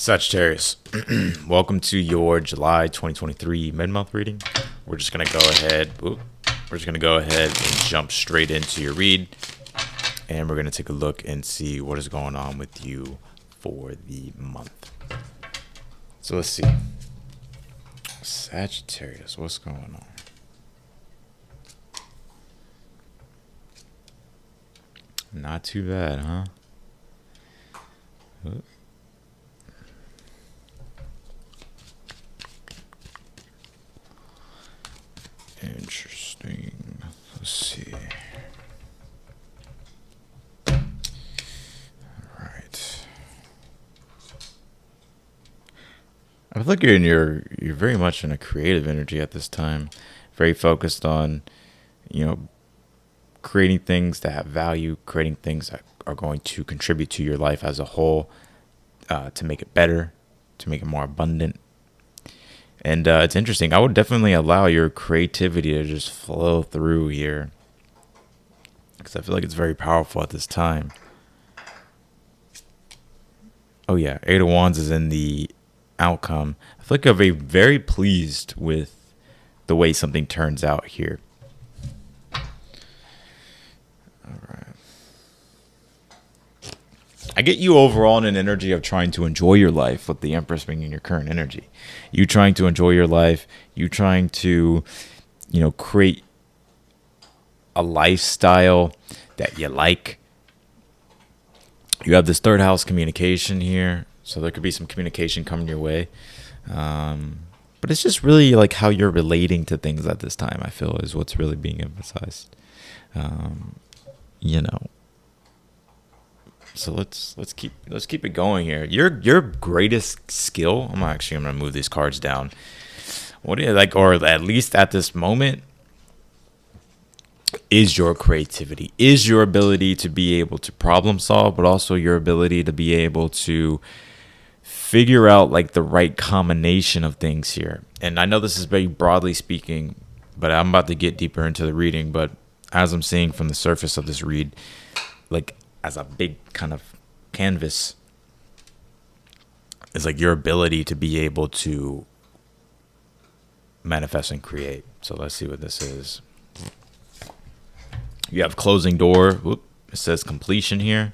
Sagittarius, welcome to your July 2023 mid-month reading. We're just gonna go ahead. And jump straight into your read, and we're gonna take a look and see what is going on with you for the month. So let's see, Sagittarius, what's going on? Not too bad, huh? Interesting. Let's see. All right. I feel like you're very much in a creative energy at this time. Very focused on, creating things that have value, creating things that are going to contribute to your life as a whole, to make it better, to make it more abundant. And it's interesting. I would definitely allow your creativity to just flow through here, because I feel like it's very powerful at this time. Oh yeah, Eight of Wands is in the outcome. I feel like I'll be very pleased with the way something turns out here. All right. I get you overall in an energy of trying to enjoy your life, with the Empress being in your current energy. You trying to enjoy your life. You trying to, create a lifestyle that you like. You have this third house communication here, so there could be some communication coming your way. But it's just really like how you're relating to things at this time, I feel, is what's really being emphasized. So let's keep it going here. Your greatest skill. I'm gonna move these cards down. What do you like, or at least at this moment, is your creativity, is your ability to be able to problem solve, but also your ability to be able to figure out like the right combination of things here. And I know this is very broadly speaking, but I'm about to get deeper into the reading. But as I'm seeing from the surface of this read, like, as a big kind of canvas, is like your ability to be able to manifest and create. So let's see what this is. You have closing door. It says completion here.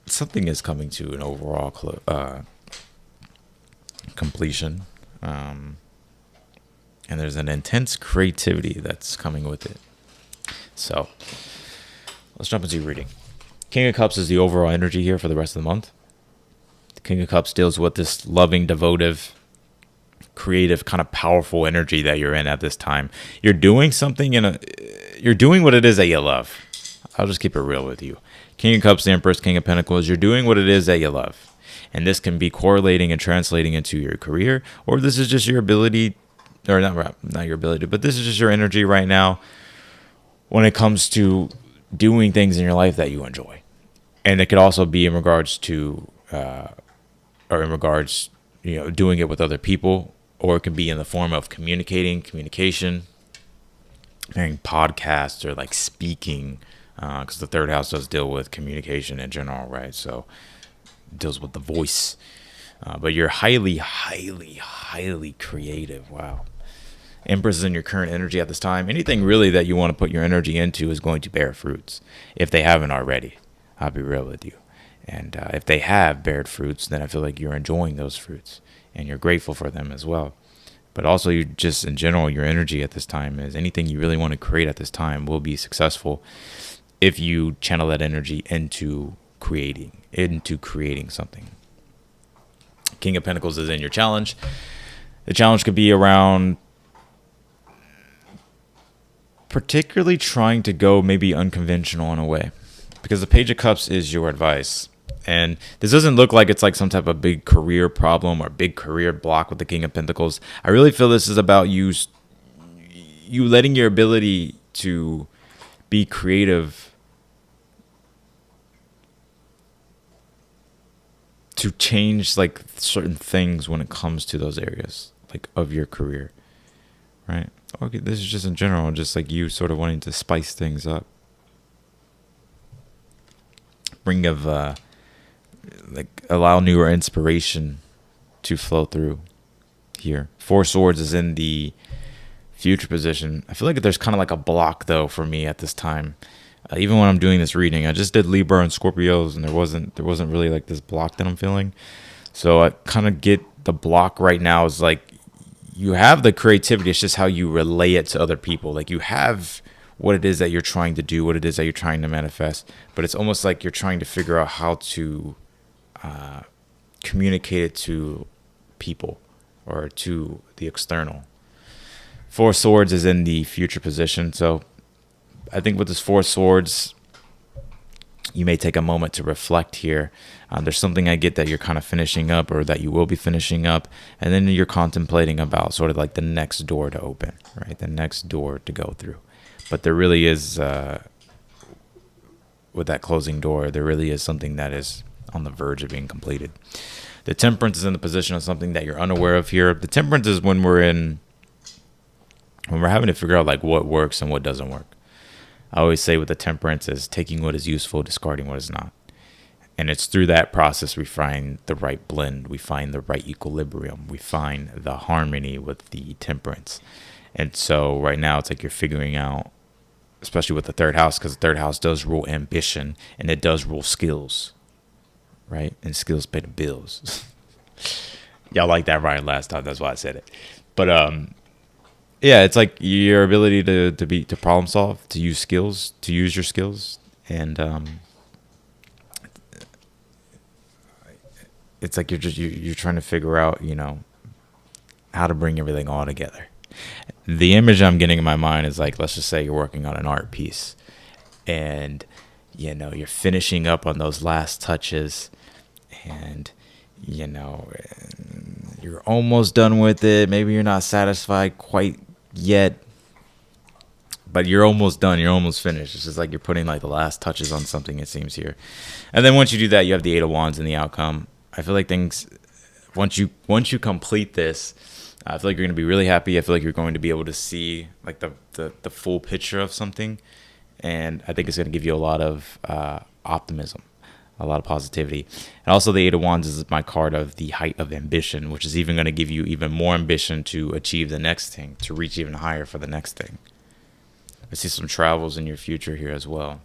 Something is coming to an overall completion. And there's an intense creativity that's coming with it. So let's jump into reading. King of Cups is the overall energy here for the rest of the month. The King of Cups deals with this loving, devotive, creative, kind of powerful energy that you're in at this time. You're doing something you're doing what it is that you love. I'll just keep it real with you. King of Cups, the Empress, King of Pentacles, you're doing what it is that you love. And this can be correlating and translating into your career, or this is just your ability, or not your ability, but this is just your energy right now when it comes to doing things in your life that you enjoy. And it could also be in regards to, doing it with other people, or it can be in the form of communication, hearing podcasts, or like speaking, because the third house does deal with communication in general, right? So it deals with the voice. But you're highly, highly, highly creative. Wow. Empress is in your current energy at this time. Anything really that you want to put your energy into is going to bear fruits, if they haven't already. I'll be real with you. And if they have bared fruits, then I feel like you're enjoying those fruits and you're grateful for them as well. But also, you just in general, your energy at this time is anything you really want to create at this time will be successful if you channel that energy into creating something. King of Pentacles is in your challenge. The challenge could be around particularly trying to go maybe unconventional in a way, because the Page of Cups is your advice. And this doesn't look like it's like some type of big career problem or big career block with the King of Pentacles. I really feel this is about you letting your ability to be creative to change like certain things when it comes to those areas like of your career, right? Okay, this is just in general, just like you sort of wanting to spice things up. like allow newer inspiration to flow through here. Four Swords is in the future position. I feel like there's kind of like a block though for me at this time. Even when I'm doing this reading, I just did Libra and Scorpios, and there wasn't really like this block that I'm feeling. So I kind of get the block right now is like you have the creativity. It's just how you relay it to other people. Like you have what it is that you're trying to do, what it is that you're trying to manifest, but it's almost like you're trying to figure out how to communicate it to people or to the external. Four Swords is in the future position. So I think with this Four Swords, you may take a moment to reflect here. There's something I get that you're kind of finishing up or that you will be finishing up. And then you're contemplating about sort of like the next door to open, right? The next door to go through. But there really is, with that closing door, there really is something that is on the verge of being completed. The Temperance is in the position of something that you're unaware of here. The Temperance is when we're having to figure out like what works and what doesn't work. I always say with the Temperance is taking what is useful, discarding what is not. And it's through that process we find the right blend. We find the right equilibrium. We find the harmony with the Temperance. And so right now it's like you're figuring out, especially with the third house, because the third house does rule ambition and it does rule skills, right? And skills pay the bills. Y'all like that right last time. That's why I said it. But yeah, it's like your ability to problem solve, to use skills, to use your skills, and it's like you're trying to figure out, how to bring everything all together. The image I'm getting in my mind is like, let's just say you're working on an art piece, and you're finishing up on those last touches, and you're almost done with it. Maybe you're not satisfied quite yet, but you're almost done. You're almost finished. It's just like you're putting like the last touches on something, it seems here. And then once you do that, you have the Eight of Wands in the outcome. I feel like things, once you complete this, I feel like you're going to be really happy. I feel like you're going to be able to see like the full picture of something. And I think it's going to give you a lot of optimism, a lot of positivity. And also the Eight of Wands is my card of the height of ambition, which is even going to give you even more ambition to achieve the next thing, to reach even higher for the next thing. I see some travels in your future here as well.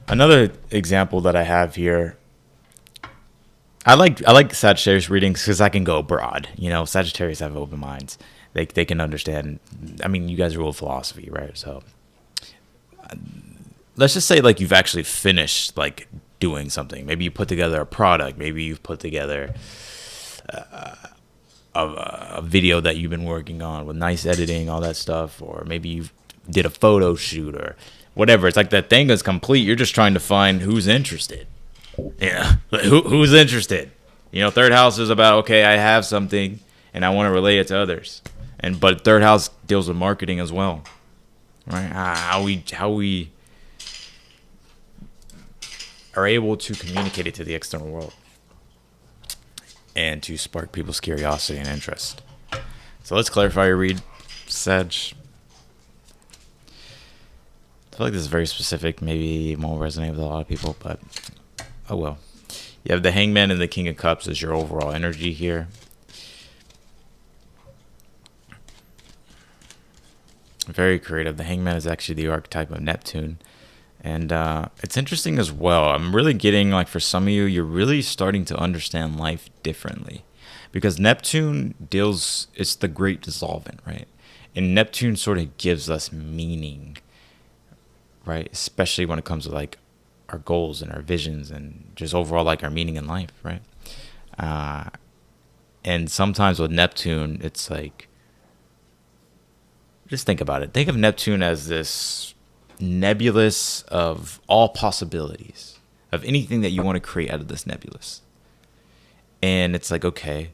Another example that I have here, I like Sagittarius readings because I can go broad. Sagittarius have open minds. They can understand. I mean, you guys rule philosophy, right? So let's just say like you've actually finished like doing something. Maybe you put together a product. Maybe you've put together a video that you've been working on with nice editing, all that stuff. Or maybe you did a photo shoot or whatever. It's like that thing is complete. You're just trying to find who's interested. Yeah, who's interested? Third house is about, okay, I have something and I want to relay it to others. But third house deals with marketing as well, right? How we are able to communicate it to the external world and to spark people's curiosity and interest. So let's clarify your read, Sag. I feel like this is very specific. Maybe it won't resonate with a lot of people, but oh well. You have the Hangman and the King of Cups as your overall energy here. Very creative. The Hangman is actually the archetype of Neptune. And it's interesting as well. I'm really getting, like, for some of you, you're really starting to understand life differently. Because Neptune it's the great dissolvent, right? And Neptune sort of gives us meaning, right? Especially when it comes to, like, our goals and our visions and just overall, like, our meaning in life, right? And sometimes with Neptune, it's like, just think about it. Think of Neptune as this nebulous of all possibilities, of anything that you want to create out of this nebulous. And it's like, okay,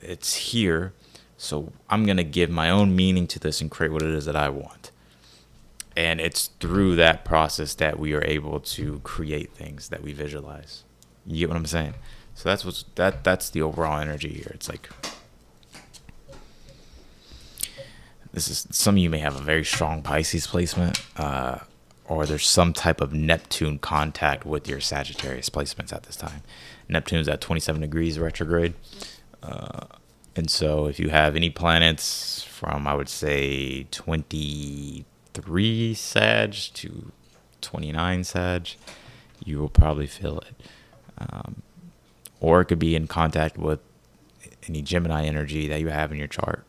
it's here, so I'm going to give my own meaning to this and create what it is that I want. And it's through that process that we are able to create things that we visualize. You get what I'm saying? So that's the overall energy here. It's like, this is, some of you may have a very strong Pisces placement, or there's some type of Neptune contact with your Sagittarius placements at this time. Neptune's at 27 degrees retrograde. And so if you have any planets from, I would say, 23 Sag to 29 Sag, you will probably feel it. Or it could be in contact with any Gemini energy that you have in your chart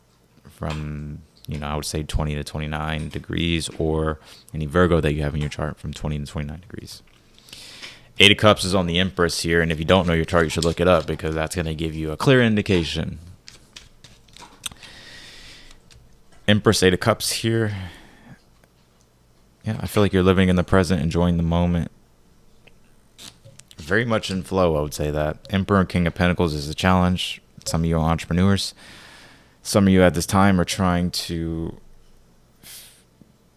from, I would say 20 to 29 degrees, or any Virgo that you have in your chart from 20 to 29 degrees. Eight of Cups is on the Empress here, and if you don't know your chart, you should look it up, because that's going to give you a clear indication. Empress, Eight of Cups here. Yeah, I feel like you're living in the present, enjoying the moment. Very much in flow, I would say that. Emperor and King of Pentacles is a challenge. Some of you are entrepreneurs. Some of you at this time are trying to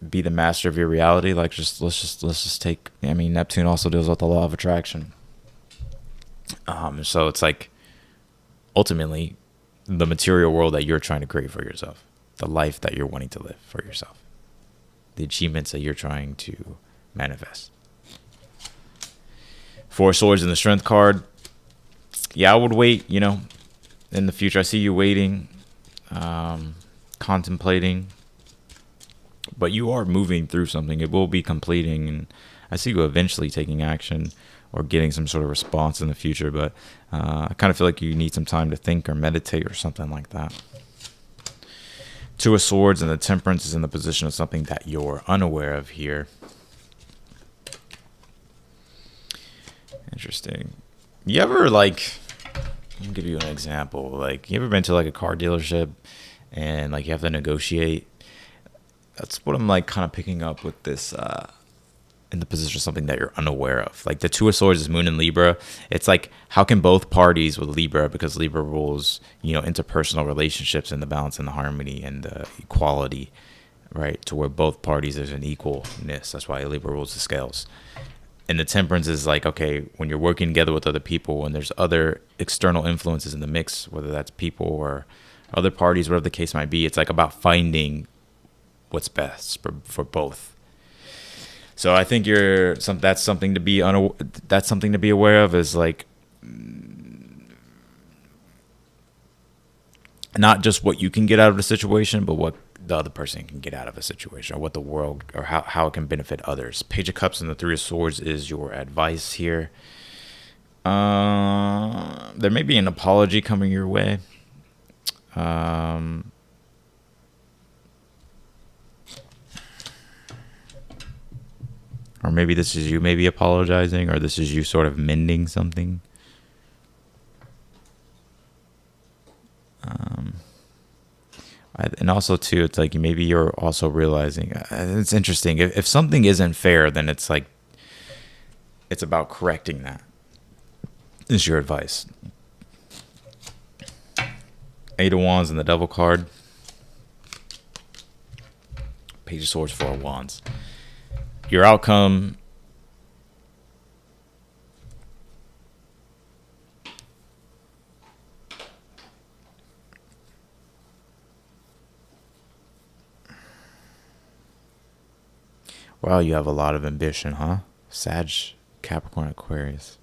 be the master of your reality. Like, let's just take, Neptune also deals with the law of attraction. So it's like, ultimately, the material world that you're trying to create for yourself, the life that you're wanting to live for yourself, the achievements that you're trying to manifest. Four Swords in the Strength card. Yeah, I would wait, in the future. I see you waiting, contemplating, but you are moving through something. It will be completing, and I see you eventually taking action or getting some sort of response in the future, but I kind of feel like you need some time to think or meditate or something like that. Two of Swords and the Temperance is in the position of something that you're unaware of here. Interesting. You ever, like, I'll give you an example. Like, you ever been to, like, a car dealership and, like, you have to negotiate? That's what I'm, like, kind of picking up with this, in the position of something that you're unaware of. Like, the Two of Swords is Moon in Libra. It's like, how can both parties with Libra, because Libra rules, interpersonal relationships and the balance and the harmony and the equality, right? To where both parties, there's an equalness. That's why Libra rules the scales. And the Temperance is like, okay, when you're working together with other people and there's other external influences in the mix, whether that's people or other parties, whatever the case might be, it's like about finding what's best for both. So I think that's something to be aware of, is like, not just what you can get out of the situation, but what the other person can get out of a situation, or what the world, or how it can benefit others. Page of Cups and the Three of Swords is your advice here. There may be an apology coming your way. Or maybe this is you maybe apologizing, or this is you sort of mending something. And also, too, it's like maybe you're also realizing, it's interesting. If something isn't fair, then it's like, it's about correcting that. This is your advice. Eight of Wands and the Devil card. Page of Swords, Four of Wands. Your outcome. Wow, you have a lot of ambition, huh? Sag, Capricorn, Aquarius.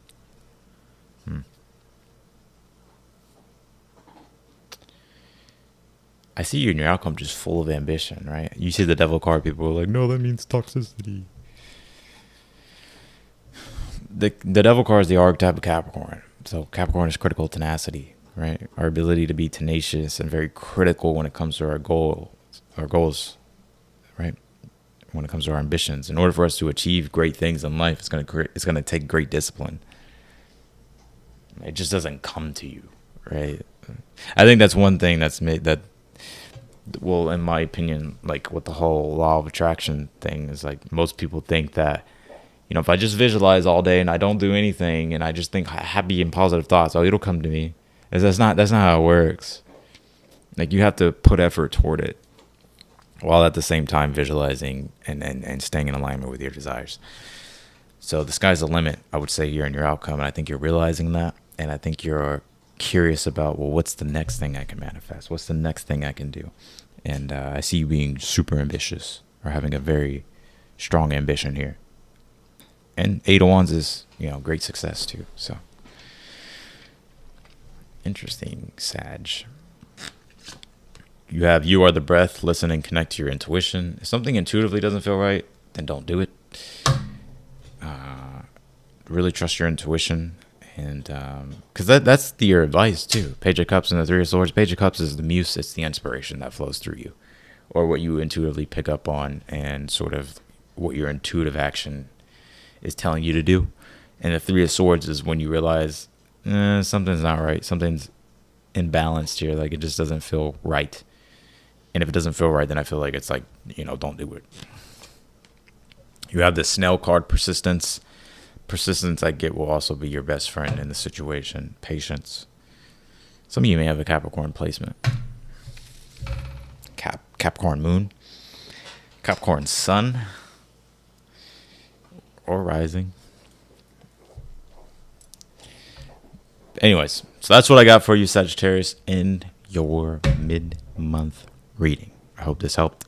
I see you in your outcome just full of ambition, right? You see the Devil card, people are like, no, that means toxicity. The Devil card is the archetype of Capricorn. So Capricorn is critical tenacity, right? Our ability to be tenacious and very critical when it comes to our goals, right? When it comes to our ambitions. In order for us to achieve great things in life, it's going to take great discipline. It just doesn't come to you, right? I think that's one thing that's made that, well, in my opinion, like with the whole law of attraction thing, is like most people think that, if I just visualize all day and I don't do anything and I just think happy and positive thoughts, it'll come to me. That's not how it works. Like, you have to put effort toward it, while at the same time visualizing and staying in alignment with your desires. So the sky's the limit, I would say, here in your outcome, and I think you're realizing that. And I think you're curious about, well, what's the next thing I can manifest? What's the next thing I can do? And I see you being super ambitious, or having a very strong ambition here. And Eight of Wands is, great success too. So interesting, Sag. You are the breath. Listen and connect to your intuition. If something intuitively doesn't feel right, then don't do it. Really trust your intuition. And because that's your advice too. Page of Cups and the Three of Swords. Page of Cups is the muse. It's the inspiration that flows through you, or what you intuitively pick up on, and sort of what your intuitive action is telling you to do. And the Three of Swords is when you realize something's not right. Something's imbalanced here. Like, it just doesn't feel right. And if it doesn't feel right, then I feel like it's like, don't do it. You have the Snell card, persistence. Persistence, I get, will also be your best friend in the situation. Patience. Some of you may have a Capricorn placement. Capricorn moon. Capricorn sun. Or rising. Anyways, so that's what I got for you, Sagittarius, in your mid-month reading. I hope this helped.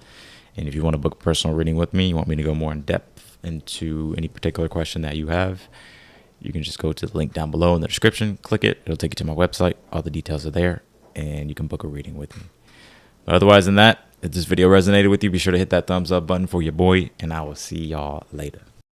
And if you want to book a personal reading with me, you want me to go more in depth into any particular question that you have, you can just go to the link down below in the description, click it, it'll take you to my website, all the details are there, and you can book a reading with me. But otherwise than that, if this video resonated with you, be sure to hit that thumbs up button for your boy, and I will see y'all later.